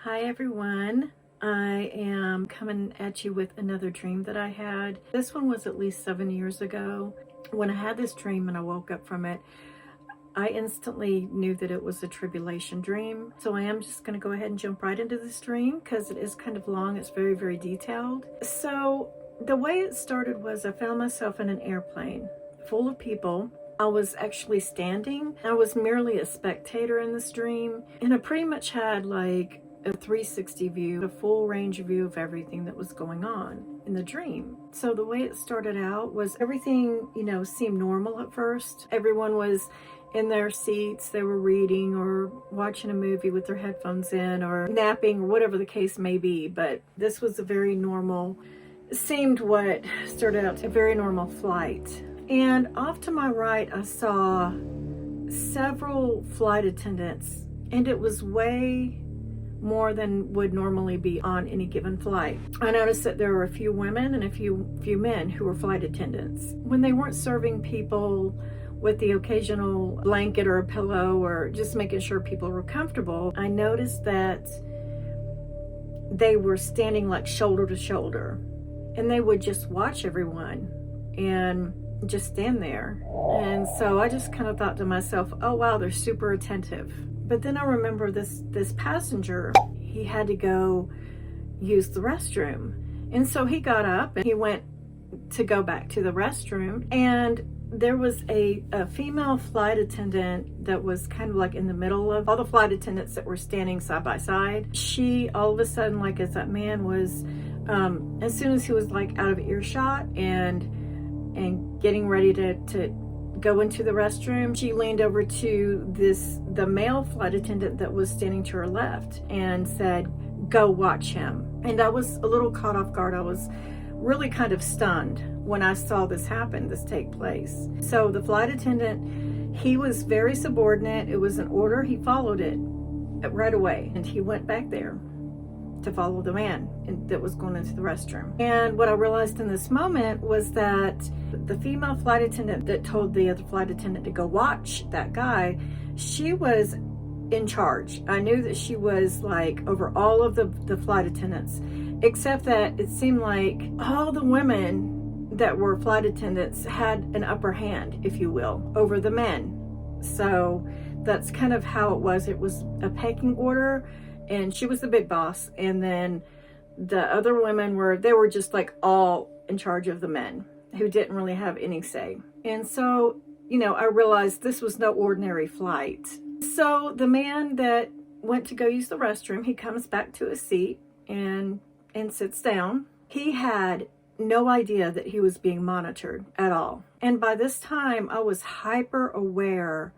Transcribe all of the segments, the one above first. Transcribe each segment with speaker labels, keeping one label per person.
Speaker 1: Hi everyone. I am coming at you with another dream that I had. This one was at least 7 years ago. When I had this dream and I woke up from it, I instantly knew that it was a tribulation dream. So I am just going to go ahead and jump right into this dream because it is kind of long. It's very, very detailed. So the way it started was I found myself in an airplane full of people. I was actually standing. I was merely a spectator in this dream, and I pretty much had like a 360 view, a full range view of everything that was going on in the dream. So the way it started out was everything, seemed normal at first. Everyone was in their seats. They were reading or watching a movie with their headphones in or napping or whatever the case may be. But this was a very normal, seemed what started out a very normal flight. And off to my right, I saw several flight attendants, and it was way more than would normally be on any given flight. I noticed that there were a few women and a few men who were flight attendants. When they weren't serving people with the occasional blanket or a pillow or just making sure people were comfortable, I noticed that they were standing like shoulder to shoulder, and they would just watch everyone and just stand there. And so I just kind of thought to myself, oh wow, they're super attentive. But then I remember this passenger, he had to go use the restroom. And so he got up and he went to go back to the restroom. And there was a female flight attendant that was kind of like in the middle of all the flight attendants that were standing side by side. She, all of a sudden, like as that man was, as soon as he was like out of earshot and getting ready to go into the restroom, she leaned over to the male flight attendant that was standing to her left and said, "Go watch him." And I was a little caught off guard. I was really kind of stunned when I saw this take place. So the flight attendant, he was very subordinate. It was an order. He followed it right away, and he went back there to follow the man that was going into the restroom. And what I realized in this moment was that the female flight attendant that told the other flight attendant to go watch that guy, she was in charge. I knew that she was like over all of the flight attendants, except that it seemed like all the women that were flight attendants had an upper hand, if you will, over the men. So that's kind of how it was. It was a pecking order, and she was the big boss, and then the other women were just like all in charge of the men who didn't really have any say. And so, I realized this was no ordinary flight. So the man that went to go use the restroom, he comes back to his seat and sits down. He had no idea that he was being monitored at all. And by this time, I was hyper aware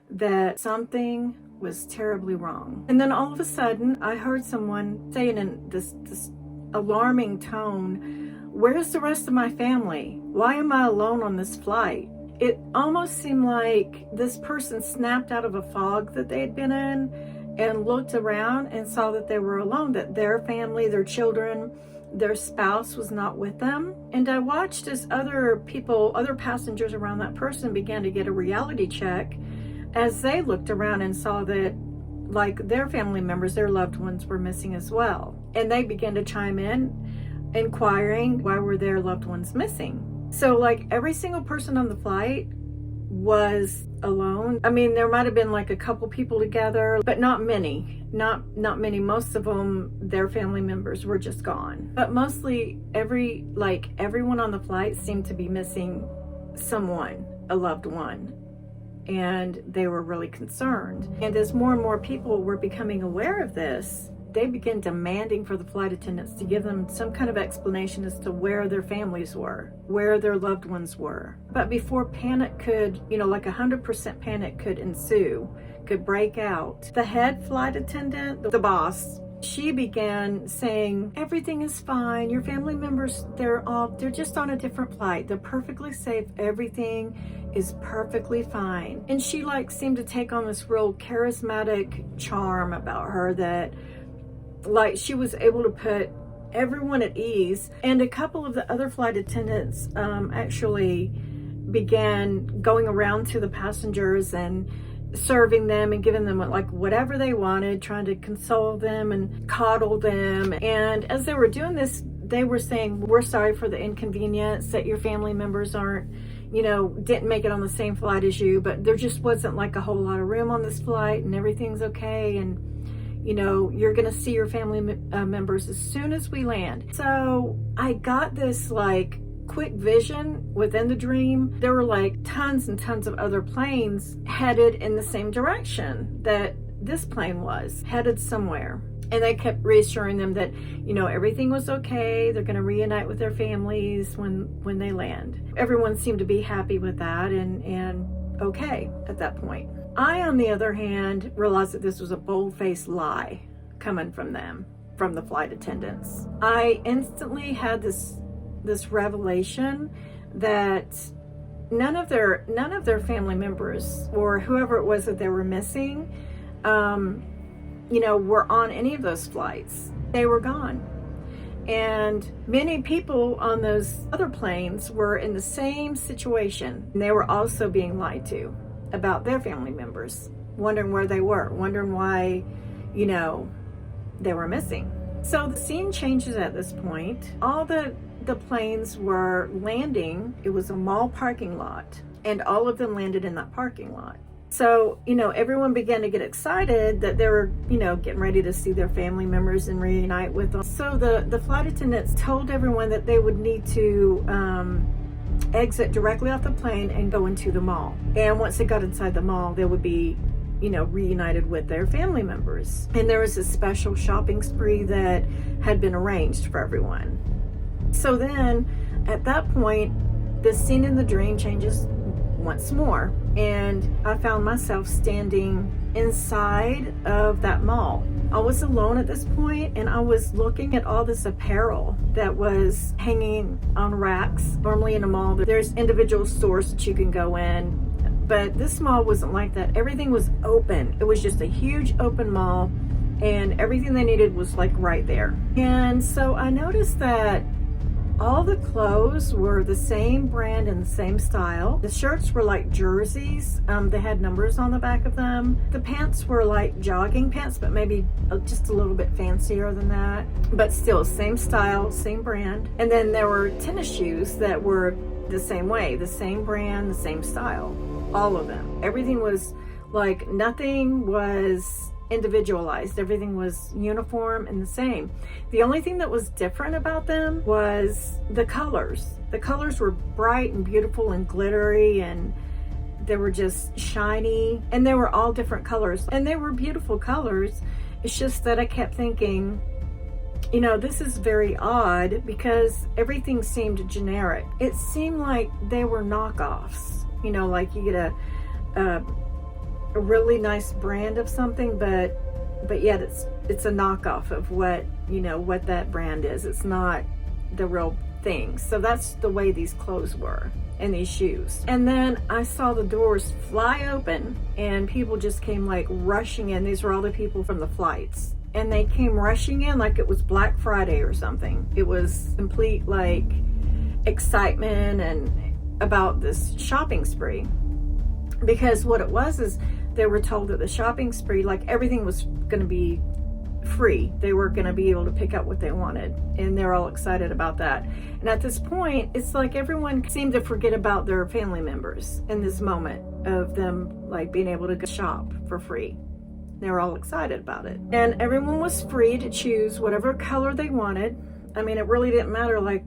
Speaker 1: that something was terribly wrong. And then all of a sudden, I heard someone saying in this alarming tone, "Where's the rest of my family? Why am I alone on this flight?" It almost seemed like this person snapped out of a fog that they had been in and looked around and saw that they were alone, that their family, their children, their spouse was not with them. And I watched as other passengers around that person began to get a reality check as they looked around and saw that like their family members, their loved ones were missing as well. And they began to chime in, inquiring why were their loved ones missing. So like every single person on the flight was alone. I mean, there might have been like a couple people together, but not many. Not many. Most of them, their family members were just gone. But mostly everyone on the flight seemed to be missing someone, a loved one. And they were really concerned. And as more and more people were becoming aware of this, they began demanding for the flight attendants to give them some kind of explanation as to where their families were, where their loved ones were. But before panic could, like 100% panic could ensue, could break out, the head flight attendant, the boss, she began saying, "Everything is fine. Your family members, they're just on a different flight. They're perfectly safe. Everything is perfectly fine." And she seemed to take on this real charismatic charm about her that she was able to put everyone at ease. And a couple of the other flight attendants actually began going around to the passengers and serving them and giving them like whatever they wanted, trying to console them and coddle them. And as they were doing this, they were saying, we're sorry for the inconvenience that your family members aren't, didn't make it on the same flight as you, but there just wasn't like a whole lot of room on this flight, and everything's okay. And you're going to see your family members as soon as we land. So I got this like quick vision within the dream. There were like tons and tons of other planes headed in the same direction that this plane was headed somewhere. And they kept reassuring them that, everything was okay. They're going to reunite with their families when they land. Everyone seemed to be happy with that and okay at that point. I, on the other hand, realized that this was a bold-faced lie coming from them, from the flight attendants. I instantly had this revelation that none of their family members or whoever it was that they were missing, were on any of those flights. They were gone. And many people on those other planes were in the same situation. And they were also being lied to about their family members, wondering where they were, wondering why, they were missing. So the scene changes at this point. All the planes were landing. It was a mall parking lot, and all of them landed in that parking lot. So, everyone began to get excited that they were, getting ready to see their family members and reunite with them. So the flight attendants told everyone that they would need to exit directly off the plane and go into the mall. And once they got inside the mall, they would be, reunited with their family members. And there was a special shopping spree that had been arranged for everyone. So then, at that point, the scene in the dream changes once more, and I found myself standing inside of that mall. I was alone at this point, and I was looking at all this apparel that was hanging on racks. Normally in a mall, there's individual stores that you can go in, but this mall wasn't like that. Everything was open. It was just a huge open mall, and everything they needed was like right there. And so I noticed that all the clothes were the same brand and the same style. The shirts were like jerseys. They had numbers on the back of them. The pants were like jogging pants, but maybe just a little bit fancier than that. But still, same style, same brand. And then there were tennis shoes that were the same way, the same brand, the same style. All of them. Everything was like, nothing was individualized. Everything was uniform and the same. The only thing that was different about them was the colors. The colors were bright and beautiful and glittery, and they were just shiny, and they were all different colors, and they were beautiful colors. It's just that I kept thinking, this is very odd, because everything seemed generic. It seemed like they were knockoffs. Like you get a really nice brand of something, but yet it's a knockoff of what that brand is. It's not the real thing. So that's the way these clothes were, and these shoes. And then I saw the doors fly open, and people just came like rushing in. These were all the people from the flights, and they came rushing in like it was Black Friday or something. It was complete like excitement and about this shopping spree, because what it was is they were told that the shopping spree, like everything was going to be free. They were going to be able to pick up what they wanted, and they're all excited about that. And at this point, it's like everyone seemed to forget about their family members in this moment of them like being able to go shop for free. They were all excited about it, and everyone was free to choose whatever color they wanted. I mean, it really didn't matter, like,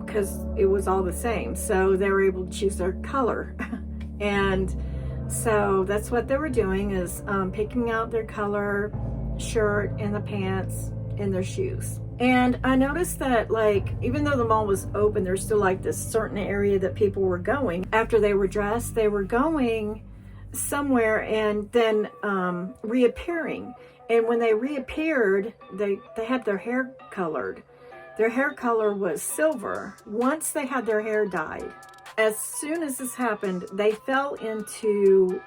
Speaker 1: because it was all the same. So they were able to choose their color. And so that's what they were doing, is picking out their color, shirt, and the pants, and their shoes. And I noticed that, like, even though the mall was open, there's still like this certain area that people were going. After they were dressed, they were going somewhere and then reappearing. And when they reappeared, they had their hair colored. Their hair color was silver once they had their hair dyed. As soon as this happened, they fell into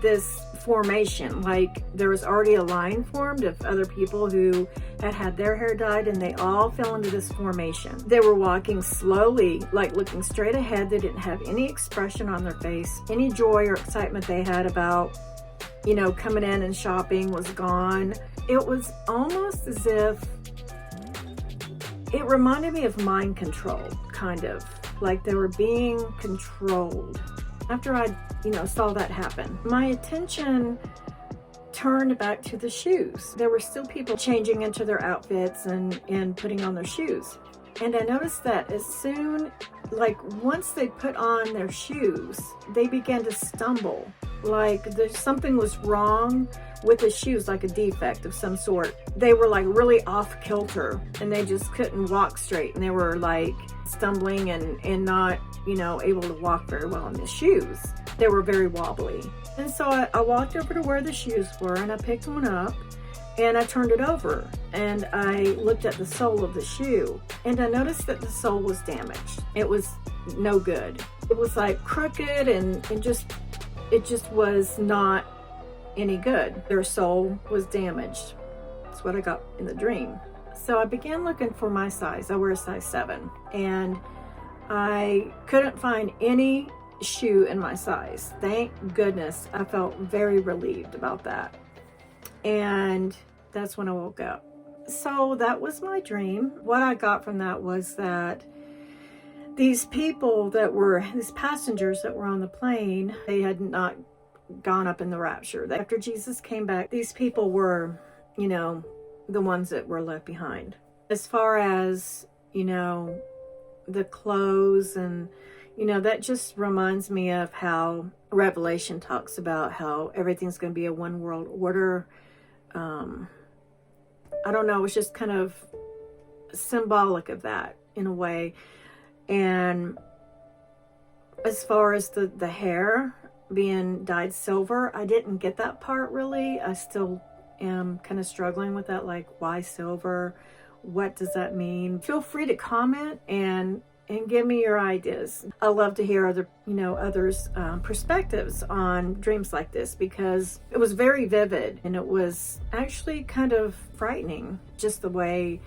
Speaker 1: this formation, like there was already a line formed of other people who had their hair dyed, and they all fell into this formation. They were walking slowly, like looking straight ahead. They didn't have any expression on their face. Any joy or excitement they had about, you know, coming in and shopping was gone. It was almost as if it reminded me of mind control, kind of like they were being controlled. After I, you know, saw that happen, my attention turned back to the shoes. There were still people changing into their outfits and putting on their shoes. And I noticed that as soon, like once they put on their shoes, they began to stumble. Like something was wrong with the shoes, like a defect of some sort. They were like really off kilter, and they just couldn't walk straight, and they were like stumbling and not, you know, able to walk very well in the shoes. They were very wobbly. And so I walked over to where the shoes were, and I picked one up and I turned it over, and I looked at the sole of the shoe, and I noticed that the sole was damaged. It was no good. It was like crooked, and it just was not any good. Their sole was damaged. That's what I got in the dream. So I began looking for my size. I wear a size 7, and I couldn't find any shoe in my size. Thank goodness. I felt very relieved about that. And that's when I woke up. So that was my dream. What I got from that was that these people that were, these passengers that were on the plane, they had not gone up in the rapture. After Jesus came back, these people were, you know, the ones that were left behind. As far as, you know, the clothes, and, you know, that just reminds me of how Revelation talks about how everything's going to be a one world order. I don't know, it's just kind of symbolic of that in a way. And as far as the hair being dyed silver, I didn't get that part really. I still am kind of struggling with that, like, why silver? What does that mean? Feel free to comment and give me your ideas. I love to hear others' perspectives on dreams like this, because it was very vivid, and it was actually kind of frightening, just the way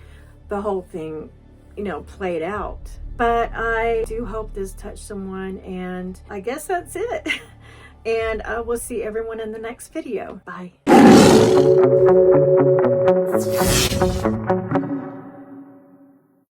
Speaker 1: the whole thing, you know, played out. But I do hope this touched someone, and I guess that's it. And I will see everyone in the next video. Bye.